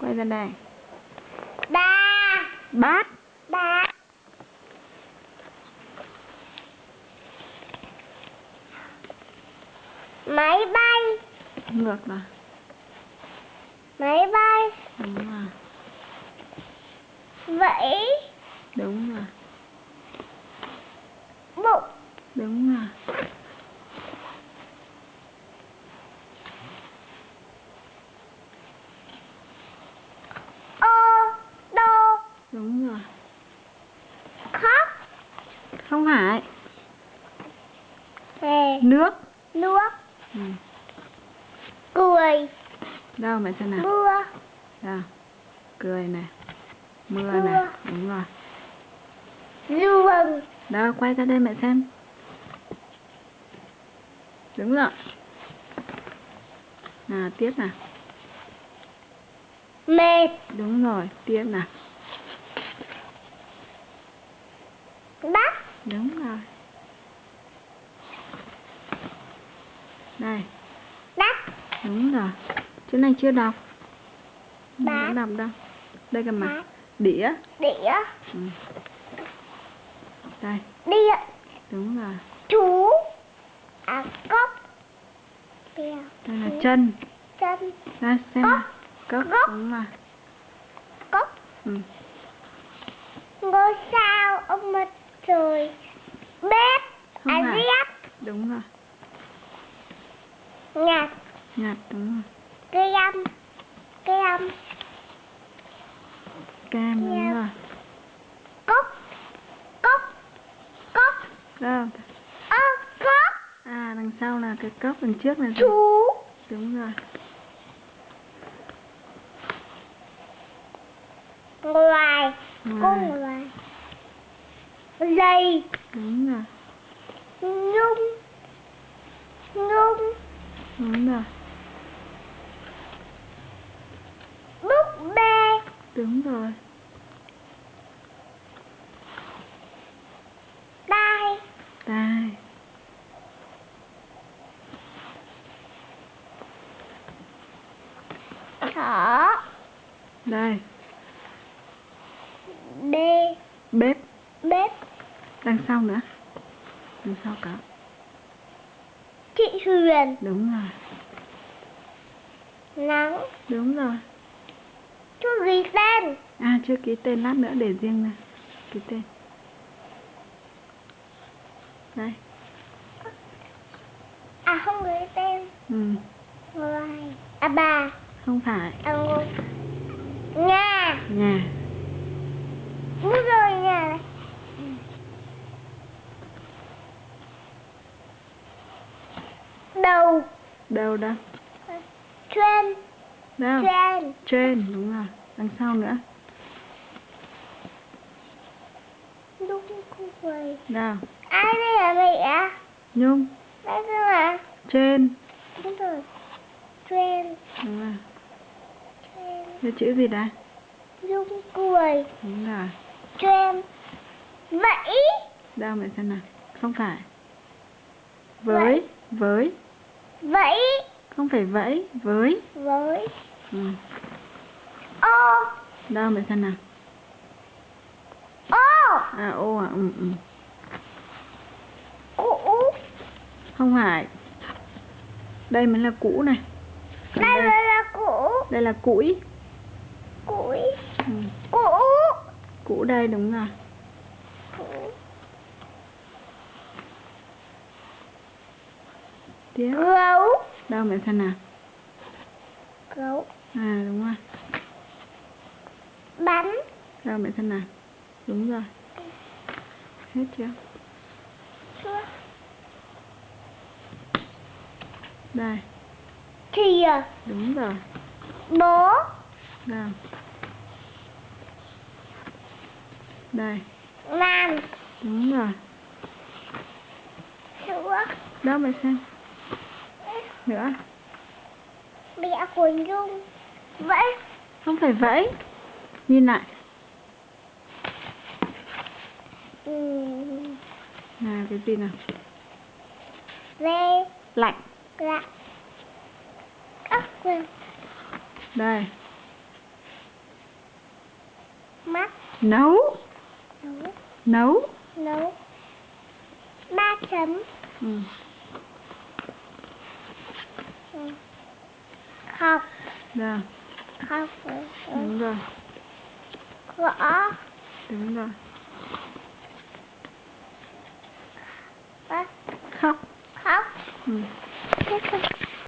Quay ra đây. Ba. Bát. Ba. Máy bay. Ngược rồi. Máy bay. Đúng rồi. Vẫy. Đúng rồi. Bụng. Đúng rồi. Ô. Đô. Đúng rồi. Khóc. Không phải. Hề. Nước. Nước. Ừ. Cười. Đâu mẹ xem nào. Mưa. Đâu. Cười này. Mưa Mưa. này. Đúng rồi. Giường. Đâu, quay ra đây mẹ xem. Đúng rồi. Nào, tiếp nào. Mệt. Đúng rồi, tiếp nào. Đắt. Đúng rồi. Đây. Đắt. Đúng rồi. Chữ này chưa đọc. Bát. Đã đọc đâu. Đây cơ mà. Bát. Đĩa. Đĩa. Ừ. Đây. Điện. Đúng rồi. Chú. Cốc. Đây là chân. Chân. Đây xem Cốc. nào. Cốc. Cốc. Đúng rồi. Cốc. Ừ. Ngôi sao. Ông mặt trời. Bếp. Không phải. Dép. Đúng rồi. Nhặt. Nhặt. Đúng rồi. Kem. Kem. Cam. Đúng rồi. Cốc. Cốc. Cốc. Đâu. Cốc. À, đằng sau là cái cốc, đằng trước là gì? Chú. Đúng rồi. Ngoài. Con ngoài. Dây. Đúng rồi. Nhung. Nhung. Đúng rồi. Búp bê. Đúng rồi. Đai. Đây. Thỏ. Đây. Bê. Bếp. Bếp. Đằng sau nữa. Đằng sau có. Chị Huyền. Đúng rồi. Nắng. Đúng rồi. Chú ghi tên. À, chưa ký tên, lát nữa để riêng nè. Ký tên. Đây. À không ghi tên. Ừ. Ngoài. À bà. Không phải. À ngồi. Nhà. Nhà. Đúng rồi, nhà này. Đầu. Đâu đâu. Trên. Đâu. Trên. Trên. Đúng rồi. Đằng sau nữa. Đúng rồi. Đâu. Ai đây là mẹ? Nhung. Đây cơ mà. Trên. Đúng rồi. Trên. Đúng rồi. Trên. Cái chữ gì đây? Dung cười. Đúng rồi. Trên. Vẫy. Đâu mẹ xem nào. Không phải. Với. Với. Vẫy. Không phải vẫy. Với. Với. Ừ. Ô. Đâu mẹ xem nào. Ô. À, ô à. Ừ, ừ. Cũ. Không phải. Đây mới là cũ này. Còn Đây là cũ. đây là củi. Củi. Ừ. Cũ. Cũ đây, đúng rồi. Cũ. Tiếp. Gấu. Đâu mẹ xem nào. Gấu. À, đúng rồi. Bắn. Đâu mẹ xem nào. Đúng rồi. Hết chưa? Chưa. Đây. Thìa. Đúng rồi. Bố. Đâu. Đây. Làm. Đúng rồi. Sữa. Đâu mẹ xem. Nữa. Mẹ của Nhung. Vẫy. Không phải vẫy. Nhìn lại. Nào, cái gì nào. Về. Lạnh. Lạnh. Ốc. Đây. Nấu. Nấu. Nấu. Nấu. 3 chấm. Ừ. Ừ. Học. Rồi. Học. Đúng rồi. Gõ. Đúng rồi. Bác. Khóc. Khóc. Ừ.